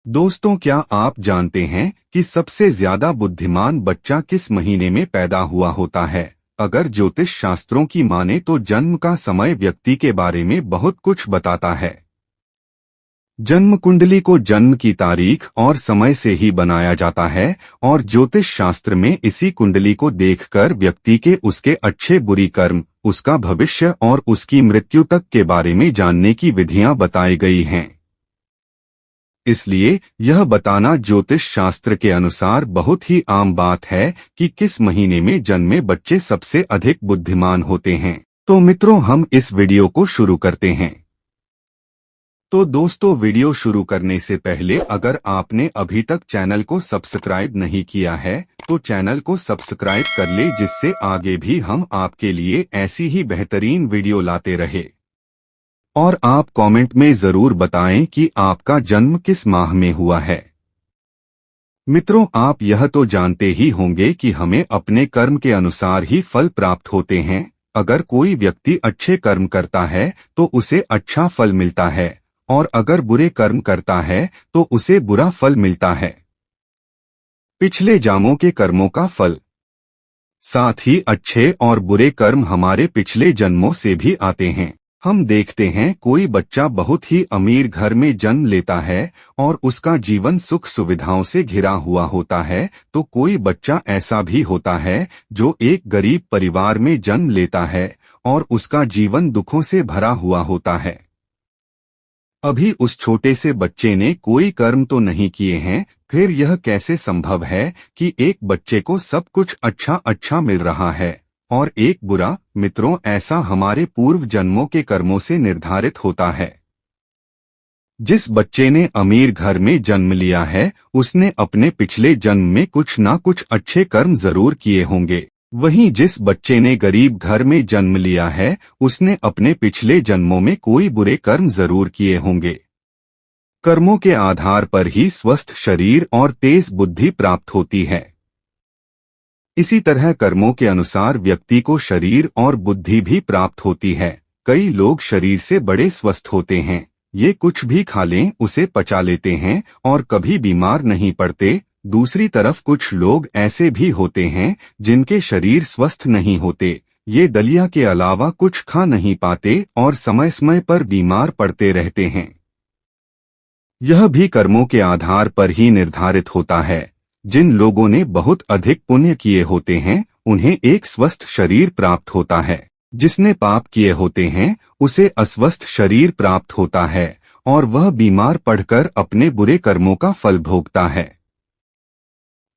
दोस्तों, क्या आप जानते हैं कि सबसे ज्यादा बुद्धिमान बच्चा किस महीने में पैदा हुआ होता है? अगर ज्योतिष शास्त्रों की माने तो जन्म का समय व्यक्ति के बारे में बहुत कुछ बताता है। जन्म कुंडली को जन्म की तारीख और समय से ही बनाया जाता है और ज्योतिष शास्त्र में इसी कुंडली को देखकर व्यक्ति के उसके अच्छे बुरी कर्म, उसका भविष्य और उसकी मृत्यु तक के बारे में जानने की विधियां बताई गई हैं। इसलिए यह बताना ज्योतिष शास्त्र के अनुसार बहुत ही आम बात है कि किस महीने में जन्मे बच्चे सबसे अधिक बुद्धिमान होते हैं। तो मित्रों, हम इस वीडियो को शुरू करते हैं। तो दोस्तों, वीडियो शुरू करने से पहले अगर आपने अभी तक चैनल को सब्सक्राइब नहीं किया है तो चैनल को सब्सक्राइब कर ले, जिससे आगे भी हम आपके लिए ऐसी ही बेहतरीन वीडियो लाते रहे। और आप कमेंट में जरूर बताएं कि आपका जन्म किस माह में हुआ है। मित्रों, आप यह तो जानते ही होंगे कि हमें अपने कर्म के अनुसार ही फल प्राप्त होते हैं। अगर कोई व्यक्ति अच्छे कर्म करता है तो उसे अच्छा फल मिलता है और अगर बुरे कर्म करता है तो उसे बुरा फल मिलता है। पिछले जन्मों के कर्मों का फल, साथ ही अच्छे और बुरे कर्म हमारे पिछले जन्मों से भी आते हैं। हम देखते हैं कोई बच्चा बहुत ही अमीर घर में जन्म लेता है और उसका जीवन सुख सुविधाओं से घिरा हुआ होता है, तो कोई बच्चा ऐसा भी होता है जो एक गरीब परिवार में जन्म लेता है और उसका जीवन दुखों से भरा हुआ होता है। अभी उस छोटे से बच्चे ने कोई कर्म तो नहीं किए हैं, फिर यह कैसे संभव है कि एक बच्चे को सब कुछ अच्छा अच्छा मिल रहा है और एक बुरा? मित्रों, ऐसा हमारे पूर्व जन्मों के कर्मों से निर्धारित होता है। जिस बच्चे ने अमीर घर में जन्म लिया है उसने अपने पिछले जन्म में कुछ ना कुछ अच्छे कर्म जरूर किए होंगे। वहीं जिस बच्चे ने गरीब घर में जन्म लिया है उसने अपने पिछले जन्मों में कोई बुरे कर्म जरूर किए होंगे। कर्मों के आधार पर ही स्वस्थ शरीर और तेज बुद्धि प्राप्त होती है। इसी तरह कर्मों के अनुसार व्यक्ति को शरीर और बुद्धि भी प्राप्त होती है। कई लोग शरीर से बड़े स्वस्थ होते हैं, ये कुछ भी खा लें उसे पचा लेते हैं और कभी बीमार नहीं पड़ते। दूसरी तरफ कुछ लोग ऐसे भी होते हैं जिनके शरीर स्वस्थ नहीं होते, ये दलिया के अलावा कुछ खा नहीं पाते और समय समय पर बीमार पड़ते रहते हैं। यह भी कर्मों के आधार पर ही निर्धारित होता है। जिन लोगों ने बहुत अधिक पुण्य किए होते हैं उन्हें एक स्वस्थ शरीर प्राप्त होता है। जिसने पाप किए होते हैं उसे अस्वस्थ शरीर प्राप्त होता है और वह बीमार पड़कर अपने बुरे कर्मों का फल भोगता है।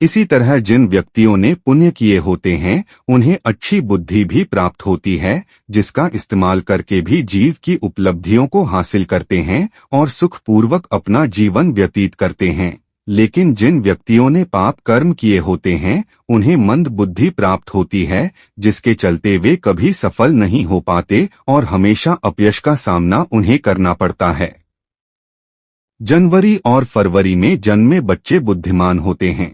इसी तरह जिन व्यक्तियों ने पुण्य किए होते हैं उन्हें अच्छी बुद्धि भी प्राप्त होती है, जिसका इस्तेमाल करके भी जीव की उपलब्धियों को हासिल करते हैं और सुखपूर्वक अपना जीवन व्यतीत करते हैं। लेकिन जिन व्यक्तियों ने पाप कर्म किए होते हैं उन्हें मंद बुद्धि प्राप्त होती है, जिसके चलते वे कभी सफल नहीं हो पाते और हमेशा अपयश का सामना उन्हें करना पड़ता है। जनवरी और फरवरी में जन्मे बच्चे बुद्धिमान होते हैं।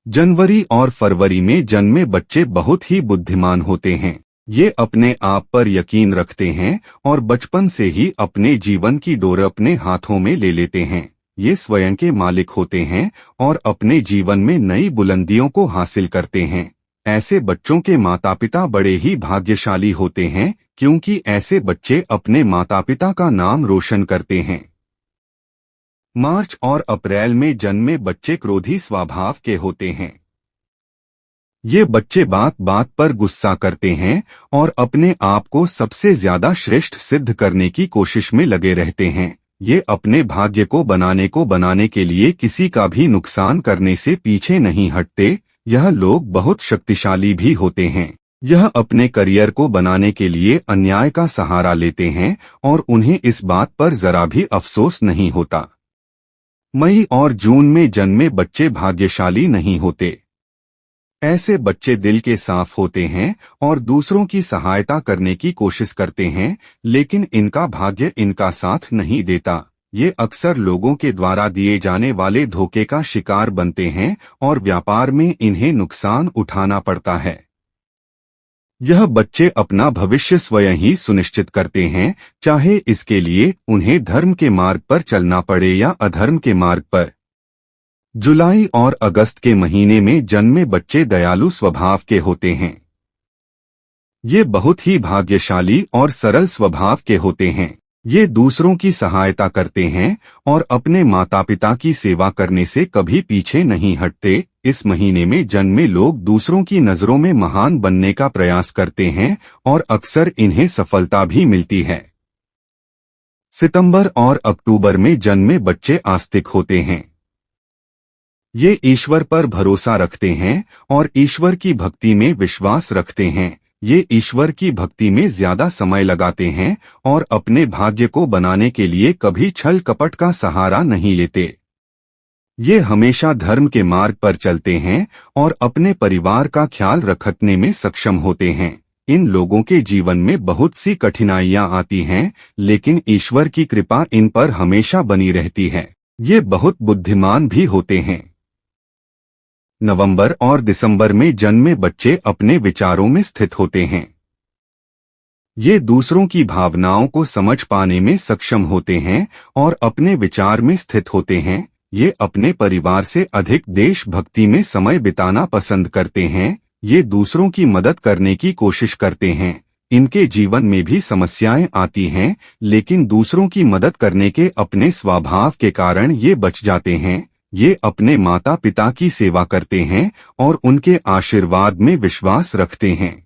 जनवरी और फरवरी में जन्मे बच्चे बहुत ही बुद्धिमान होते हैं। ये अपने आप पर यकीन रखते हैं और बचपन से ही अपने जीवन की डोर अपने हाथों में ले लेते हैं। ये स्वयं के मालिक होते हैं और अपने जीवन में नई बुलंदियों को हासिल करते हैं। ऐसे बच्चों के माता पिता बड़े ही भाग्यशाली होते हैं, क्योंकि ऐसे बच्चे अपने माता पिता का नाम रोशन करते हैं। मार्च और अप्रैल में जन्मे बच्चे क्रोधी स्वभाव के होते हैं। ये बच्चे बात बात पर गुस्सा करते हैं और अपने आप को सबसे ज्यादा श्रेष्ठ सिद्ध करने की कोशिश में लगे रहते हैं। ये अपने भाग्य को बनाने के लिए किसी का भी नुकसान करने से पीछे नहीं हटते। यह लोग बहुत शक्तिशाली भी होते हैं। यह अपने करियर को बनाने के लिए अन्याय का सहारा लेते हैं और उन्हें इस बात पर जरा भी अफसोस नहीं होता। मई और जून में जन्मे बच्चे भाग्यशाली नहीं होते। ऐसे बच्चे दिल के साफ होते हैं और दूसरों की सहायता करने की कोशिश करते हैं, लेकिन इनका भाग्य इनका साथ नहीं देता। ये अक्सर लोगों के द्वारा दिए जाने वाले धोखे का शिकार बनते हैं और व्यापार में इन्हें नुकसान उठाना पड़ता है। यह बच्चे अपना भविष्य स्वयं ही सुनिश्चित करते हैं, चाहे इसके लिए उन्हें धर्म के मार्ग पर चलना पड़े या अधर्म के मार्ग पर। जुलाई और अगस्त के महीने में जन्मे बच्चे दयालु स्वभाव के होते हैं। ये बहुत ही भाग्यशाली और सरल स्वभाव के होते हैं। ये दूसरों की सहायता करते हैं और अपने माता पिता की सेवा करने से कभी पीछे नहीं हटते। इस महीने में जन्मे लोग दूसरों की नजरों में महान बनने का प्रयास करते हैं और अक्सर इन्हें सफलता भी मिलती है। सितंबर और अक्टूबर में जन्मे बच्चे आस्तिक होते हैं। ये ईश्वर पर भरोसा रखते हैं और ईश्वर की भक्ति में विश्वास रखते हैं। ये ईश्वर की भक्ति में ज्यादा समय लगाते हैं और अपने भाग्य को बनाने के लिए कभी छल कपट का सहारा नहीं लेते। ये हमेशा धर्म के मार्ग पर चलते हैं और अपने परिवार का ख्याल रखने में सक्षम होते हैं। इन लोगों के जीवन में बहुत सी कठिनाइयां आती हैं, लेकिन ईश्वर की कृपा इन पर हमेशा बनी रहती है। ये बहुत बुद्धिमान भी होते हैं। नवंबर और दिसंबर में जन्मे बच्चे अपने विचारों में स्थित होते हैं। ये दूसरों की भावनाओं को समझ पाने में सक्षम होते हैं और अपने विचार में स्थित होते हैं। ये अपने परिवार से अधिक देशभक्ति में समय बिताना पसंद करते हैं। ये दूसरों की मदद करने की कोशिश करते हैं। इनके जीवन में भी समस्याएं आती हैं, लेकिन दूसरों की मदद करने के अपने स्वभाव के कारण ये बच जाते हैं। ये अपने माता पिता की सेवा करते हैं और उनके आशीर्वाद में विश्वास रखते हैं।